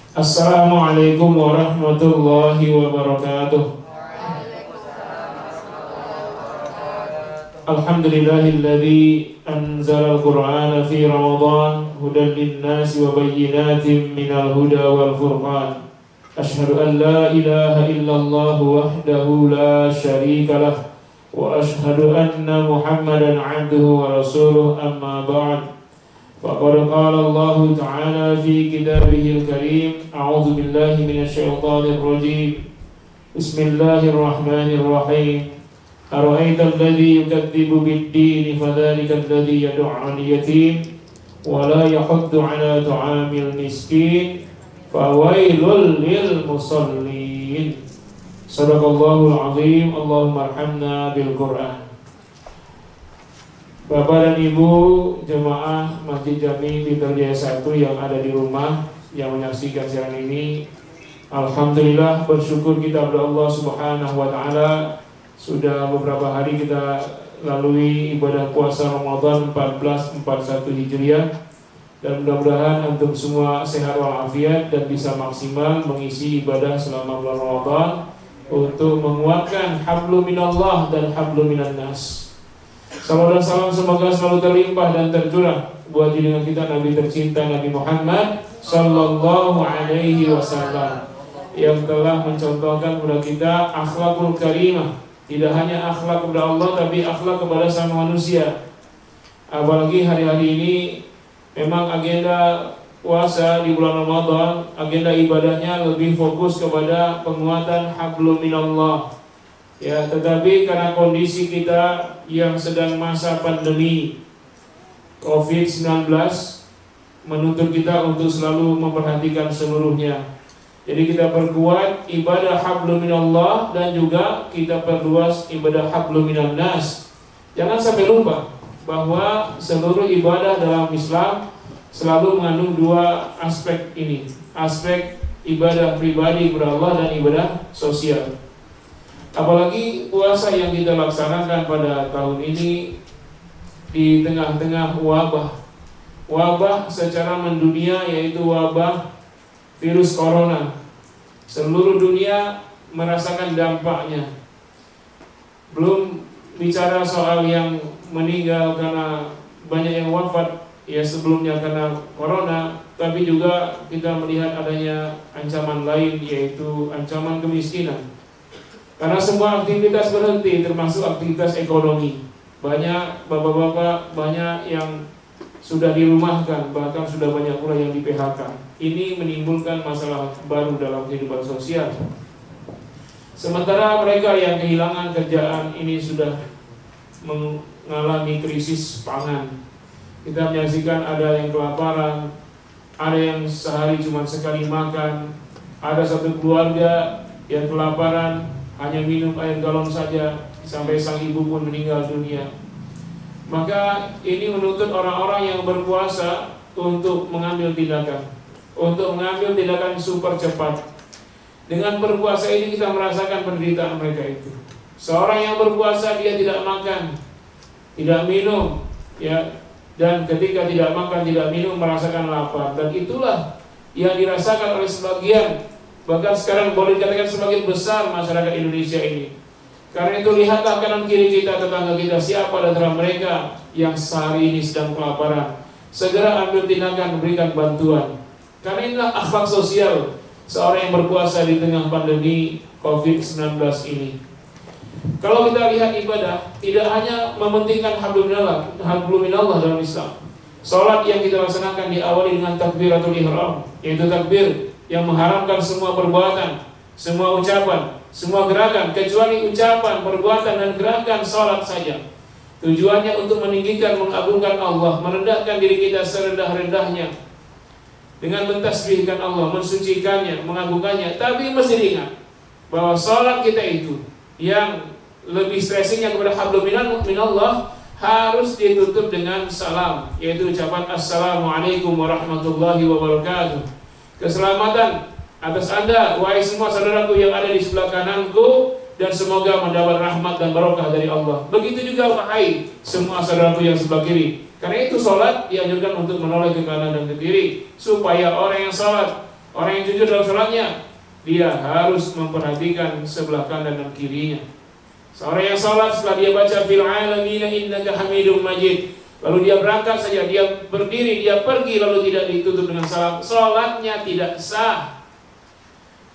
Assalamualaikum warahmatullahi wabarakatuh. Alhamdulillahilladzi anzalal qur'ana fi Ramadan hudan linnasi wa bayyinatin minal huda wal furqan. Asyhadu an la ilaha illallah wahdahu la syarika lah wa asyhadu anna Muhammadan abduhu wa rasuluh, amma ba'd. Faqad qala Allah ta'ala fi kitabihil karim, a'udzu billahi minasyaitonir rajim. Bismillahirrahmanirrahim. Ara'aita alladhi yukadzibu bid-din fadzalika alladhi yad'u al-yatim wa la yahuddu 'ala ta'amil miskin fawailul lil musallin. Shadaqallahul 'azim. Allahumma arhamna bil Qur'an. Bapak dan Ibu jemaah Masjid Jami Pintar Jaya 1 yang ada di rumah yang menyaksikan siaran ini, alhamdulillah bersyukur kita kepada Allah Subhanahu wa taala. Sudah beberapa hari kita lalui ibadah puasa Ramadan 1441 Hijriah, dan mudah-mudahan antum semua sehat walafiat dan bisa maksimal mengisi ibadah selama bulan Ramadan untuk menguatkan hablu minallah dan hablu minan nas. Salam dan salam semoga selalu terlimpah dan tercurah buat junjungan kita Nabi tercinta Nabi Muhammad sallallahu alaihi wasallam, yang telah mencontohkan kepada kita akhlakul karimah. Tidak hanya akhlak kepada Allah, tapi akhlak kepada sama manusia. Apalagi hari-hari ini memang agenda puasa di bulan Ramadan, agenda ibadahnya lebih fokus kepada penguatan hablum minallah. Ya, tetapi karena kondisi kita yang sedang masa pandemi COVID-19 menuntut kita untuk selalu memperhatikan seluruhnya. Jadi kita perkuat ibadah hablum minallah dan juga kita perluas ibadah hablum minan nas. Jangan sampai lupa bahwa seluruh ibadah dalam Islam selalu mengandung dua aspek ini. Aspek ibadah pribadi kepada Allah dan ibadah sosial. Apalagi puasa yang kita laksanakan pada tahun ini di tengah-tengah wabah secara mendunia, yaitu wabah virus corona. Seluruh dunia merasakan dampaknya. Belum bicara soal yang meninggal karena banyak yang wafat ya sebelumnya karena corona, tapi juga kita melihat adanya ancaman lain, yaitu ancaman kemiskinan. Karena semua aktivitas berhenti, termasuk aktivitas ekonomi. Banyak bapak-bapak, banyak yang sudah dirumahkan, bahkan sudah banyak pula yang di PHK. Ini menimbulkan masalah baru dalam kehidupan sosial. Sementara mereka yang kehilangan kerjaan ini sudah mengalami krisis pangan. Kita menyaksikan ada yang kelaparan, ada yang sehari cuma sekali makan, ada satu keluarga yang kelaparan, hanya minum air galon saja, sampai sang ibu pun meninggal dunia. Maka ini menuntut orang-orang yang berpuasa untuk mengambil tindakan super cepat. Dengan berpuasa ini kita merasakan penderitaan mereka itu. Seorang yang berpuasa dia tidak makan, tidak minum, ya, dan ketika tidak makan, tidak minum merasakan lapar, dan itulah yang dirasakan oleh sebagian, bahkan sekarang boleh dikatakan sebagian besar masyarakat Indonesia ini. Karena itu lihatlah kanan kiri kita, tetangga kita, siapa di antara mereka yang sehari ini sedang kelaparan. Segera ambil tindakan, berikan bantuan. Karena inilah akhlak sosial seorang yang berpuasa di tengah pandemi COVID-19 ini. Kalau kita lihat ibadah, tidak hanya mementingkan hablum minallah dalam Islam. Salat yang kita laksanakan diawali dengan takbiratul ihram, yaitu takbir yang mengharamkan semua perbuatan, semua ucapan, semua gerakan, kecuali ucapan, perbuatan, dan gerakan salat saja. Tujuannya untuk meninggikan, mengagungkan Allah, merendahkan diri kita serendah-rendahnya dengan mentasbihkan Allah, mensucikannya, mengagungkannya. Tapi mesti diingat bahwa salat kita itu yang lebih stressingnya kepada hablum minallah harus ditutup dengan salam, yaitu ucapan Assalamualaikum warahmatullahi wabarakatuh. Keselamatan atas Anda, wahai semua saudaraku yang ada di sebelah kananku, dan semoga mendapat rahmat dan barokah dari Allah. Begitu juga wahai semua saudaraku yang sebelah kiri. Karena itu sholat dianjurkan untuk menoleh ke kanan dan ke kiri, supaya orang yang sholat, Orang yang jujur dalam sholatnya, dia harus memperhatikan sebelah kanan dan kirinya. Seorang yang sholat setelah dia baca fil alamina innaka hamidum majid, lalu dia berangkat saja, dia berdiri, dia pergi lalu tidak ditutup dengan salam, sholatnya tidak sah.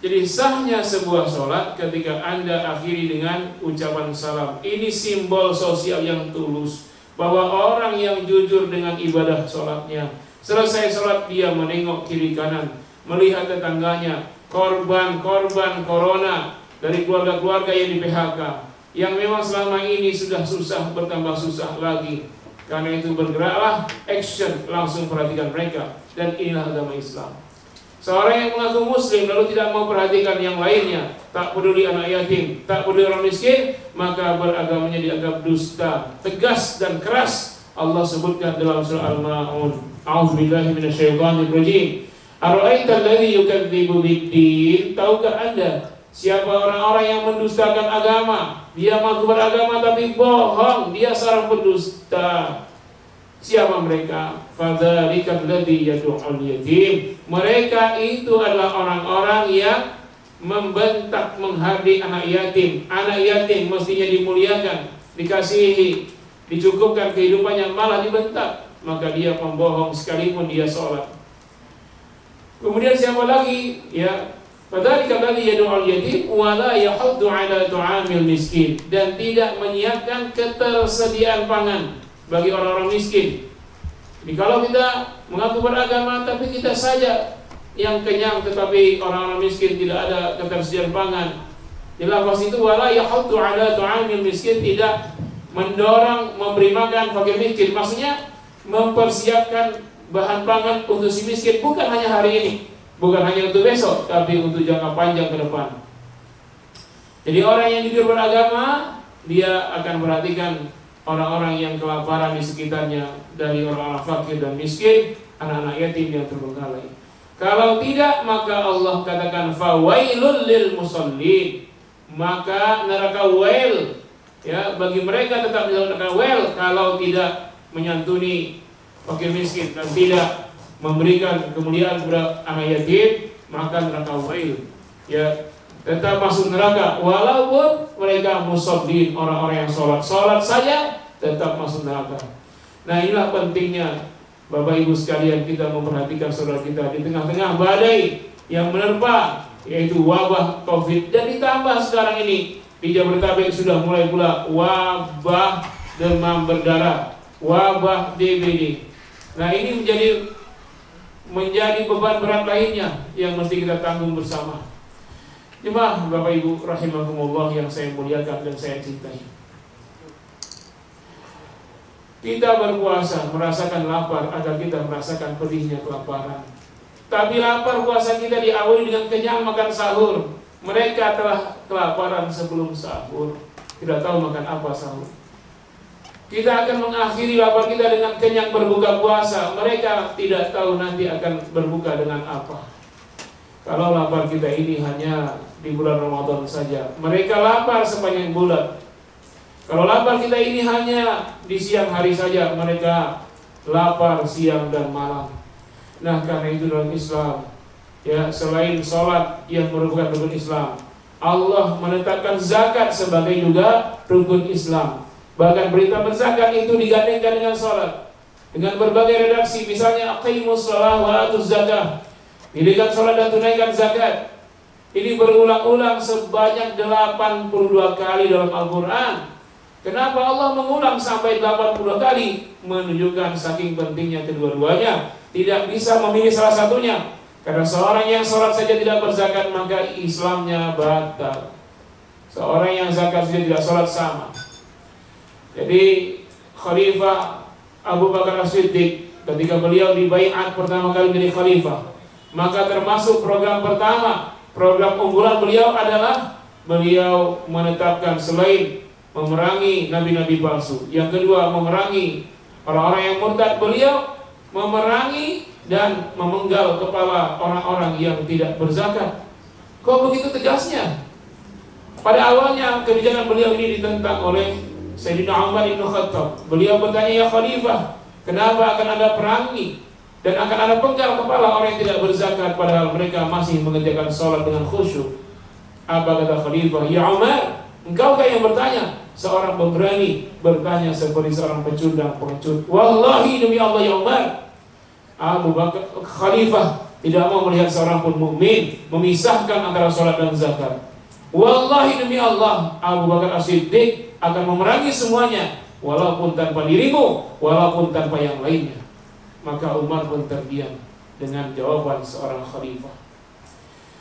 Jadi sahnya sebuah sholat ketika Anda akhiri dengan ucapan salam. Ini simbol sosial yang tulus, bahwa orang yang jujur dengan ibadah sholatnya, selesai sholat dia menengok kiri kanan, melihat tetangganya, korban-korban corona dari keluarga-keluarga yang di PHK, yang memang selama ini sudah susah bertambah susah lagi. Karena itu bergeraklah, action, langsung perhatikan mereka. Dan inilah agama Islam. Seorang yang mengaku muslim lalu tidak mau perhatikan yang lainnya, tak peduli anak yatim, tak peduli orang miskin, maka beragamanya dianggap dusta. Tegas dan keras Allah sebutkan dalam surah Al-Ma'un. A'udzubillahi minasyaitonirrajim. Ara'aital ladzi yukadzibu bid-din? Tahukah Anda siapa orang-orang yang mendustakan agama? Dia mengaku beragama tapi bohong, dia seorang pendusta. Siapa mereka? Fadzalika alladzi yad'ul yatim. Mereka itu adalah orang-orang yang membentak, menghardik anak yatim. Anak yatim mestinya dimuliakan, dikasihi, dicukupkan kehidupannya, malah dibentak. Maka dia pembohong sekalipun dia sholat. Kemudian siapa lagi? Ya, fadzalika alladzi yad'ul yatim wa la yahuddu 'ala tu'amil miskin, dan tidak menyiapkan ketersediaan pangan bagi orang-orang miskin. Jadi kalau kita mengaku beragama tapi kita saja yang kenyang, tetapi orang-orang miskin tidak ada ketersediaan pangan. Di lafaz itu wala yahuddu 'ala tu'amil miskin, tidak mendorong memberi makan fakir miskin. Maksudnya mempersiapkan bahan pangan untuk si miskin, bukan hanya hari ini, bukan hanya untuk besok, tapi untuk jangka panjang ke depan. Jadi orang yang jujur beragama, dia akan perhatikan orang-orang yang kelaparan di sekitarnya, dari orang-orang fakir dan miskin, anak-anak yatim yang terbengkalai. Kalau tidak, maka Allah katakan fawailul lil musallin, maka neraka wail, ya, bagi mereka tetap di neraka wail kalau tidak menyantuni fakir miskin dan tidak memberikan kemuliaan kepada anak yatim, maka neraka wail, ya, tetap masuk neraka walaupun mereka musallin, orang-orang yang sholat saja tetap masuk neraka. Nah, inilah pentingnya Bapak Ibu sekalian, kita memperhatikan saudara kita di tengah-tengah badai yang menerpa, yaitu wabah COVID, dan ditambah sekarang ini di Jabodetabek sudah mulai pula wabah demam berdarah, wabah DBD. Nah, ini menjadi beban berat lainnya yang mesti kita tanggung bersama. Jemaah Bapak Ibu rahimakumullah yang saya muliakan dan saya cintai. Kita berpuasa merasakan lapar agar kita merasakan pedihnya kelaparan. Tapi lapar puasa kita diawali dengan kenyang makan sahur. Mereka telah kelaparan sebelum sahur, tidak tahu makan apa sahur. Kita akan mengakhiri lapar kita dengan kenyang berbuka puasa. Mereka tidak tahu nanti akan berbuka dengan apa. Kalau lapar kita ini hanya di bulan Ramadan saja, mereka lapar sepanjang bulan. Kalau lapar kita ini hanya di siang hari saja, mereka lapar siang dan malam. Nah, karena itu dalam Islam, ya, selain sholat yang merupakan rukun Islam, Allah menetapkan zakat sebagai juga rukun Islam. Bahkan perintah berzakat itu digandengkan dengan sholat, dengan berbagai redaksi. Misalnya aqimus shalah wa atuz zakah, dirikan sholat dan tunaikan zakat. Ini berulang-ulang sebanyak 82 kali dalam Al-Quran. Kenapa Allah mengulang sampai 80 kali? Menunjukkan saking pentingnya kedua-duanya. Tidak bisa memilih salah satunya. Karena seorang yang sholat saja tidak berzakat, maka Islamnya batal. Seorang yang zakat saja tidak sholat sama. Jadi Khalifah Abu Bakar As-Siddiq, ketika beliau dibaiat pertama kali menjadi khalifah, maka termasuk program pertama, program unggulan beliau adalah beliau menetapkan selain memerangi nabi-nabi palsu, yang kedua memerangi orang-orang yang murtad, beliau memerangi dan memenggal kepala orang-orang yang tidak berzakat. Kok begitu tegasnya? Pada awalnya kebijakan beliau ini ditentang oleh Sayyidina Umar bin Khattab. Beliau bertanya, ya Khalifah, kenapa akan ada perangi Dan akan ada penggal kepala orang yang tidak berzakat padahal mereka masih mengerjakan sholat dengan khusyuk. Apa kata Khalifah? Ya Umar, engkaukah yang bertanya? Seorang pemberani bertanya seperti seorang pecundang pengecut. Wallahi demi Allah ya Umar, Abu Bakar Khalifah tidak mau melihat seorang pun mukmin memisahkan antara sholat dan zakat. Wallahi demi Allah, Abu Bakar As-Siddiq akan memerangi semuanya, walaupun tanpa dirimu, walaupun tanpa yang lainnya. Maka Umar pun terdiam dengan jawaban seorang khalifah.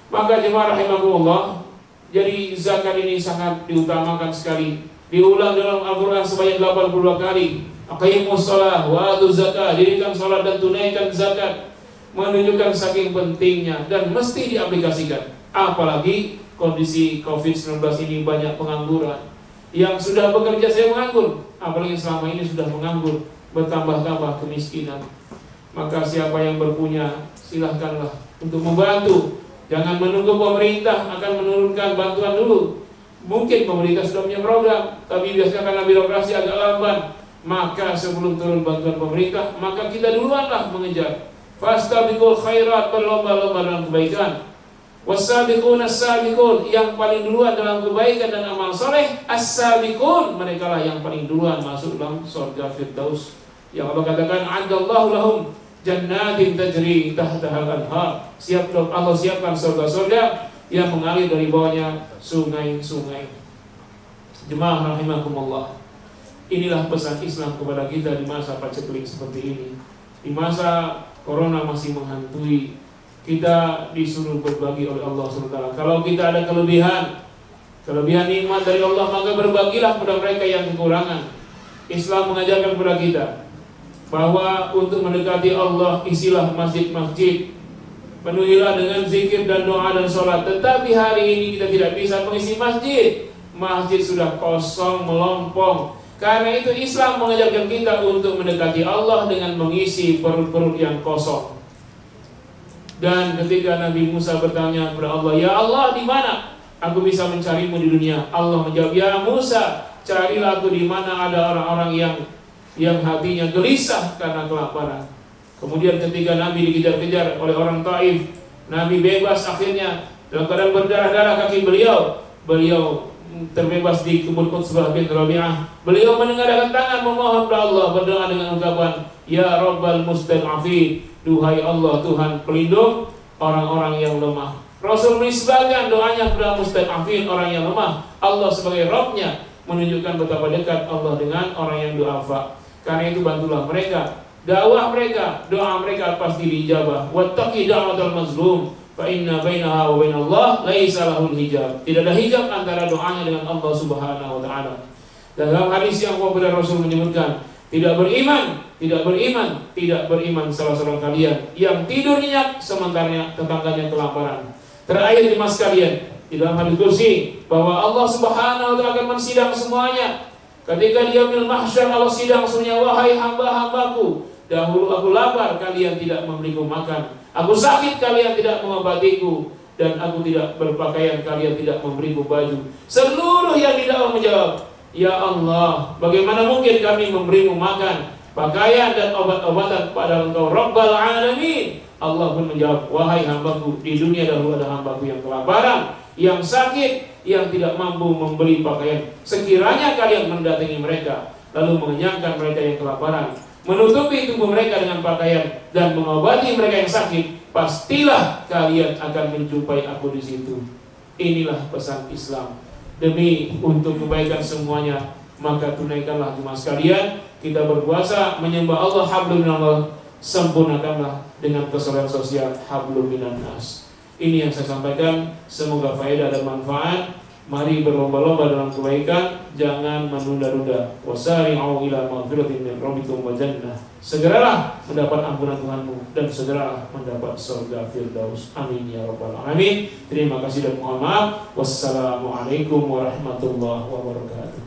Maka jemaah rahimahullah, jadi zakat ini sangat diutamakan sekali. Diulang dalam Al-Quran sebanyak 82 kali. Aqimus shalah wa atuz zakat, dirikan salat dan tunaikan zakat. Menunjukkan saking pentingnya dan mesti diaplikasikan. Apalagi kondisi COVID-19 ini banyak pengangguran. Yang sudah bekerja saya menganggur, apalagi selama ini sudah menganggur, bertambah-tambah kemiskinan. Maka siapa yang berpunya, silahkanlah untuk membantu. Jangan menunggu pemerintah akan menurunkan bantuan dulu. Mungkin pemerintah sudah punya program, tapi biasanya karena birokrasi agak lamban. Maka sebelum turun bantuan pemerintah, maka kita duluanlah mengejar. Fastabiqul khairat, berlomba-lomba dalam kebaikan. Wassabiqun as-sabiqun, yang paling duluan dalam kebaikan dan amal soleh, as-sabiqun, mereka lah yang paling duluan masuk dalam surga Firdaus. Yang Allah katakan, adallahu lahum jannatin tajri tahtahal anhar. Allah siapkan surga-surga yang mengalir dari bawahnya sungai-sungai. Jemaah rahimakumullah, inilah pesan Islam kepada kita di masa paceklik seperti ini. Di masa corona masih menghantui, kita disuruh berbagi oleh Allah SWT. Kalau kita ada kelebihan nikmat dari Allah, maka berbagilah kepada mereka yang kekurangan. Islam mengajarkan kepada kita bahwa untuk mendekati Allah, isilah masjid-masjid, penuhilah dengan zikir dan doa dan sholat. Tetapi hari ini kita tidak bisa mengisi masjid. Masjid sudah kosong, melompong. Karena itu Islam mengajarkan kita untuk mendekati Allah dengan mengisi perut-perut yang kosong. Dan ketika Nabi Musa bertanya kepada Allah, ya Allah, di mana aku bisa mencarimu di dunia? Allah menjawab, ya Musa, carilah aku di mana ada orang-orang yang hatinya gelisah karena kelaparan. Kemudian ketika Nabi dikejar-kejar oleh orang Taif, Nabi bebas akhirnya dalam keadaan berdarah-darah kaki beliau terbebas di kebun Utsbah bin Rabi'ah. Beliau menengadahkan tangan memohon kepada Allah, berdoa dengan ungkapan, ya Rabbal Mustad'afin, duhai Allah Tuhan pelindung orang-orang yang lemah. Rasul menisbahkan doanya kepada Mustad'afin, orang yang lemah. Allah sebagai Rabbnya menunjukkan betapa dekat Allah dengan orang yang du'afa. Karena itu bantulah mereka, dakwah mereka, doa mereka pasti diijabah. Wattaqi da'watal mazlum fa inna bainaha wa bainallah laisa lahul hijab. Tidak ada hijab antara doanya dengan Allah Subhanahu wa taala. Dalam hadis yang populer Rasul menyebutkan, tidak beriman salah seorang kalian yang tidur nyenyak sementara tetangganya kelaparan. Terakhir di mas kalian, di dalam hadis kursi bahwa Allah Subhanahu wa taala akan mensidang semuanya. Ketika di yaumil mahsyar Allah sidang semuanya, wahai hamba-hambaku, dahulu aku lapar, kalian tidak memberiku makan. Aku sakit, kalian tidak mengobatiku. Dan aku tidak berpakaian, kalian tidak memberiku baju. Seluruh yang di dalam menjawab, ya Allah, bagaimana mungkin kami memberimu makan, pakaian dan obat-obatan kepada Engkau Rabbal Alamin. Allah pun menjawab, wahai hambaku, di dunia dahulu ada hambaku yang kelaparan, yang sakit, yang tidak mampu membeli pakaian. Sekiranya kalian mendatangi mereka, lalu mengenyangkan mereka yang kelaparan, menutupi tubuh mereka dengan pakaian, dan mengobati mereka yang sakit, pastilah kalian akan menjumpai aku di situ. Inilah pesan Islam. Demi untuk kebaikan semuanya, maka tunaikanlah jemaah sekalian. Kita berpuasa menyembah Allah, hablum minallah, sempurnakanlah dengan kesolehan sosial, hablum minan nas. Ini yang saya sampaikan, semoga faedah dan manfaat. Mari berlomba-lomba dalam kebaikan, jangan menunda-nunda. Wasari'u ila maghfiratin min rabbikum wa jannah. Segeralah mendapat ampunan Tuhanmu dan segeralah mendapat surga Firdaus. Amin ya rabbal alamin. Terima kasih dan mohon maaf. Wassalamualaikum warahmatullahi wabarakatuh.